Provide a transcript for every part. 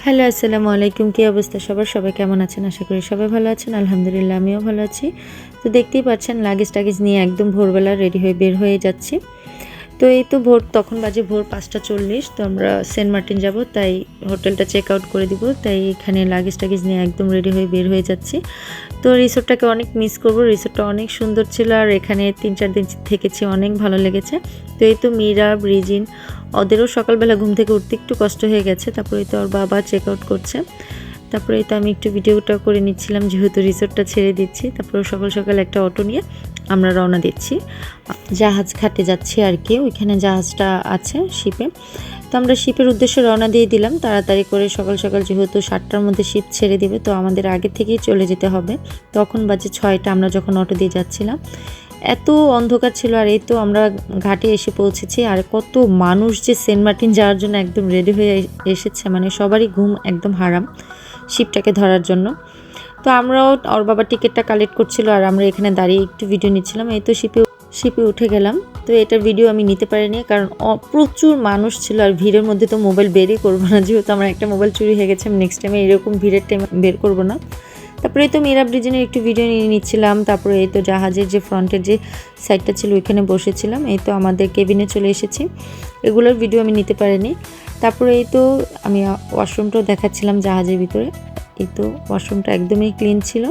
Hello, আসসালামু আলাইকুম। কী অবস্থা সবার? সবাই কেমন আছেন? আশা করি সবাই ভালো আছেন। আলহামদুলিল্লাহ আমিও ভালো আছি। তো দেখতেই পাচ্ছেন লাগেজ-টাগেজ নিয়ে একদম ভোরবেলা রেডি হয়ে বের হয়ে যাচ্ছি। তো এই তো তখন বাজে ভোর ৫টা ৪০। তো আমরা সেন্ট মার্টিন যাব, তাই হোটেলটা চেক আউট করে দিব। তাই এখানে লাগেজ-টাগেজ নিয়ে একদম রেডি হয়ে বের হয়ে যাচ্ছি। তো রিসোর্টটাকে অনেক মিস করব। রিসোর্টটা অনেক সুন্দর ছিল আর এখানে ৩-৪ দিন থেকেছি, অনেক ভালো লেগেছে। তো এই তো মীরা, ব্রিজিন ওদেরও সকালবেলা ঘুম থেকে উঠতে একটু কষ্ট হয়ে গেছে। তারপরে তো ওর বাবা চেক আউট করছে। তারপরে তো আমি একটু ভিডিওটা করে নিচ্ছিলাম, যেহেতু রিসোর্টটা ছেড়ে দিচ্ছি। তারপরে সকাল সকাল একটা অটো নিয়ে আমরা রওনা দিচ্ছি, জাহাজ ঘাটে যাচ্ছি আর কি। ওইখানে জাহাজটা আছে শিপে। তো আমরা শিপের উদ্দেশ্যে রওনা দিয়ে দিলাম তাড়াতাড়ি করে। সকাল সকাল যেহেতু 7টার মধ্যে শিপ ছেড়ে দিবে, তো আমাদের আগে থেকেই চলে যেতে হবে। তখন বাজে 6টা, আমরা যখন অটো দিয়ে যাচ্ছিলাম। এত অন্ধকার ছিল। আর এই তো আমরা ঘাটে এসে পৌঁছেছি। আর কত মানুষ যে সেন্ট মার্টিন যাওয়ার জন্য একদম রেডি হয়ে এসেছে, মানে সবারই ঘুম একদম হারাম শিপটাকে ধরার জন্য। তো আমরাও, ওর বাবা টিকিটটা কালেক্ট করছিল আর আমরা এখানে দাঁড়িয়ে একটু ভিডিও নিচ্ছিলাম। এই তো শিপে উঠে গেলাম। তো এটার ভিডিও আমি নিতে পারিনি, কারণ প্রচুর মানুষ ছিল আর ভিড়ের মধ্যে তো মোবাইল বেরই করবো না, যেহেতু আমার একটা মোবাইল চুরি হয়ে গেছে। আমি নেক্সট টাইমে এরকম ভিড়ের টাইমে বের করবো না। তারপরে এই তো মীরা ব্রিজের একটু ভিডিও নিয়ে নিচ্ছিলাম। তারপরে এই তো জাহাজের যে ফ্রন্টের যে সাইডটা ছিল ওইখানে বসেছিলাম। এই তো আমাদের কেবিনে চলে এসেছি। এগুলোর ভিডিও আমি নিতে পারিনি। তারপরে এই তো আমি ওয়াশরুমটাও দেখাচ্ছিলাম জাহাজের ভিতরে। এই তো ওয়াশরুমটা একদমই ক্লিন ছিল।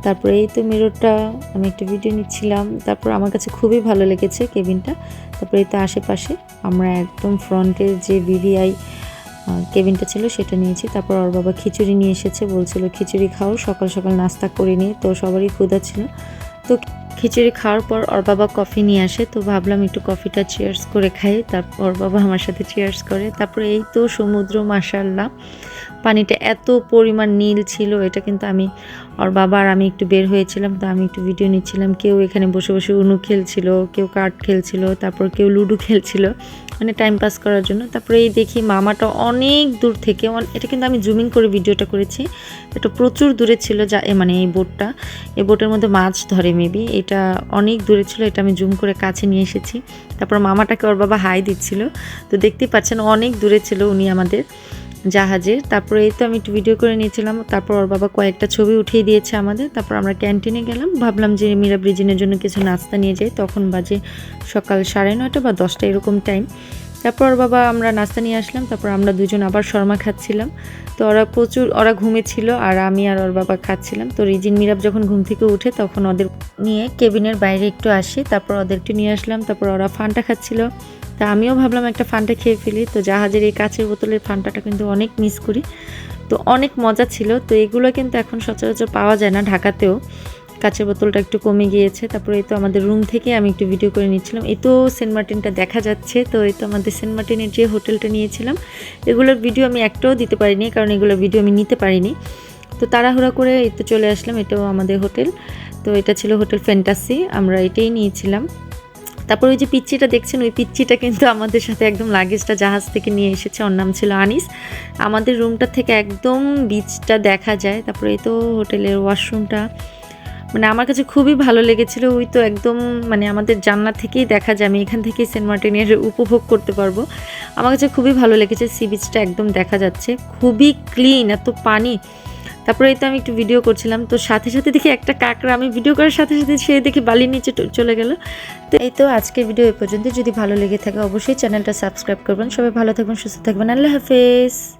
তারপরে এই তো মিররটা আমি একটা ভিডিও নিচ্ছিলাম। তারপর আমার কাছে খুবই ভালো লেগেছে কেবিনটা। তারপরে এই তো আশেপাশে আমরা একদম ফ্রন্টের যে ভিভিআই কেবিনটা ছিল সেটা নিয়েছি। তারপর ওর বাবা খিচুড়ি নিয়ে এসেছে, বলছিল খিচুড়ি খাও, সকাল সকাল নাস্তা করে নিয়ে। তো সবারই ক্ষুধা ছিল। তো খিচুড়ি খাওয়ার পর ওর বাবা কফি নিয়ে আসে। তো ভাবলাম একটু কফিটা চিয়ার্স করে খাই। তারপর ওর বাবা আমার সাথে চিয়ার্স করে। তারপরে এই তো সমুদ্র, মাশাআল্লাহ পানিটা এত পরিমাণ নীল ছিল। এটা কিন্তু আমি, ওর বাবা আর আমি একটু বের হয়েছিলাম, তো আমি একটু ভিডিও নিচ্ছিলাম। কেউ এখানে বসে বসে উনু খেলছিল, কেউ কার্ড খেলছিল, তারপর কেউ লুডো খেলছিল, মানে টাইম পাস করার জন্য। তারপরে এই দেখি মামাটা অনেক দূর থেকে, এটা কিন্তু আমি জুমিং করে ভিডিওটা করেছি, এটা প্রচুর দূরে ছিল। যা মানে এই বোটের মধ্যে মাছ ধরে মেবি, এটা অনেক দূরে ছিল। এটা আমি জুম করে কাছে নিয়ে এসেছি। তারপর মামাটাকে ওর বাবা হাই দিচ্ছিল। তো দেখতেই পাচ্ছেন অনেক দূরে ছিল উনি আমাদের জাহাজের। তারপরে এই তো আমি একটু ভিডিও করে নিয়েছিলাম। তারপর ওর বাবা কয়েকটা ছবি উঠিয়ে দিয়েছে আমাদের। তারপর আমরা ক্যান্টিনে গেলাম, ভাবলাম যে মীরা ব্রিজিনের জন্য কিছু নাস্তা নিয়ে যাই। তখন বাজে সকাল 9:30 বা 10টা এরকম টাইম। তারপর ওর বাবা, আমরা নাস্তা নিয়ে আসলাম। তারপর আমরা দুজন আবার শর্মা খাচ্ছিলাম। তো ওরা ঘুমেছিল আর আমি আর ওর বাবা খাচ্ছিলাম। তো রিজিন মিরাব যখন ঘুম থেকে উঠে তখন ওদের নিয়ে কেবিনের বাইরে একটু আসি। তারপর ওদের একটু নিয়ে আসলাম। তারপর ওরা ফান্টা খাচ্ছিল। তা আমিও ভাবলাম একটা ফান্টা খেয়ে ফেলি। তো জাহাজের এই কাচের বোতলের ফান্টাটা কিন্তু অনেক মিস করি। তো অনেক মজা ছিল। তো এগুলো কিন্তু এখন সচরাচর পাওয়া যায় না ঢাকাতেও, কাচের বোতলটা একটু কমে গিয়েছে। তারপরে এই তো আমাদের রুম থেকে আমি একটু ভিডিও করে নিচ্ছিলাম। এই তো সেন্ট মার্টিনটা দেখা যাচ্ছে। তো এই তো আমাদের সেন্ট মার্টিনের যে হোটেলটা নিয়েছিলাম, এগুলোর ভিডিও আমি একটাও দিতে পারিনি, কারণ এগুলোর ভিডিও আমি নিতে পারিনি। তো তাড়াহুড়া করে এই তো চলে আসলাম। এটাও আমাদের হোটেল। তো এটা ছিল হোটেল ফ্যান্টাসি, আমরা এটাই নিয়েছিলাম। তারপর ওই যে পিচ্চিটা দেখছেন, ওই পিচ্চিটা কিন্তু আমাদের সাথে একদম লাগেজটা জাহাজ থেকে নিয়ে এসেছে। ওর নাম ছিল আনিস। আমাদের রুমটা থেকে একদম বিচটা দেখা যায়। তারপরে এই তো হোটেলের ওয়াশরুমটা, মানে আমার কাছে খুবই ভালো লেগেছিল। ওই তো একদম মানে আমাদের জানলা থেকেই দেখা যায়, আমি এখান থেকেই সেন্ট মার্টিনের উপভোগ করতে পারবো। আমার কাছে খুবই ভালো লেগেছে। সি বিচটা একদম দেখা যাচ্ছে, খুবই ক্লিন, এত পানি। তারপরে এই তো আমি একটু ভিডিও করছিলাম। তো সাথে সাথে দেখি একটা কাঁকড়া, আমি ভিডিও করার সাথে সাথে সে দেখি বালির নিচে চলে গেল। তো এই তো আজকের ভিডিও এ পর্যন্ত। যদি ভালো লেগে থাকে অবশ্যই চ্যানেলটা সাবস্ক্রাইব করবেন। সবাই ভালো থাকবেন, সুস্থ থাকবেন। আল্লাহ হাফেজ।